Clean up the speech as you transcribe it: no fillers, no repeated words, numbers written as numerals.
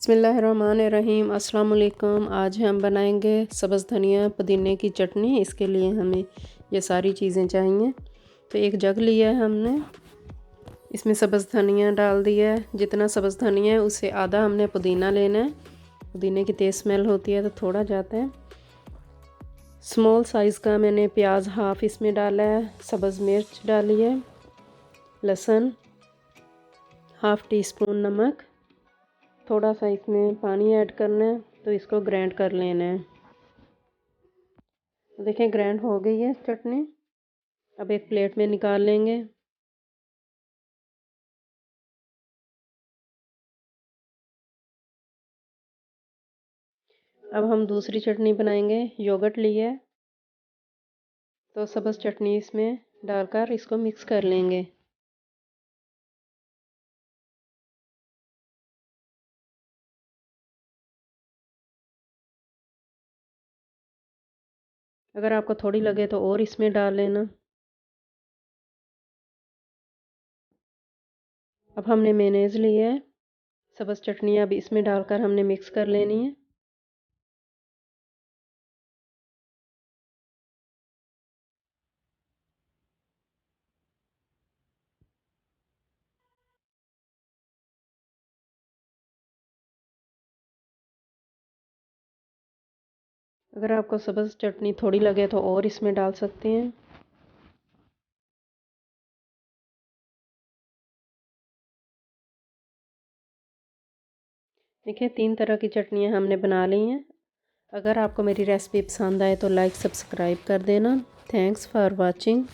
बिस्मिल्लाहिर्रहमानिर्रहीम। अस्सलाम वालेकुम। आज हम बनाएंगे सब्ज़ धनिया पुदीने की चटनी। इसके लिए हमें ये सारी चीज़ें चाहिए। तो एक जग लिया है हमने, इसमें सब्ज़ धनिया डाल दिया है। जितना सब्ज़ धनिया है उससे आधा हमने पुदीना लेना है। पुदीने की तेज़ स्मेल होती है तो थोड़ा जाता है। स्मॉल साइज़ का मैंने प्याज हाफ इसमें डाला है। सब्ज़ मिर्च डाली है, लहसुन, हाफ़ टी स्पून नमक, थोड़ा सा इसमें पानी ऐड करना है। तो इसको ग्राइंड कर लेना है। देखें ग्राइंड हो गई है चटनी। अब एक प्लेट में निकाल लेंगे। अब हम दूसरी चटनी बनाएंगे। योगर्ट लिया है तो सब्ज़ चटनी इसमें डालकर इसको मिक्स कर लेंगे। अगर आपको थोड़ी लगे तो और इसमें डाल लेना। अब हमने मेयोनेज़ लिया है। सब्ज़ चटनी अब इसमें डालकर हमने मिक्स कर लेनी है। अगर आपको सब्ज़ चटनी थोड़ी लगे तो और इसमें डाल सकते हैं। देखिए 3 तरह की चटनियाँ हमने बना ली हैं। अगर आपको मेरी रेसिपी पसंद आए तो लाइक सब्सक्राइब कर देना। Thanks for watching.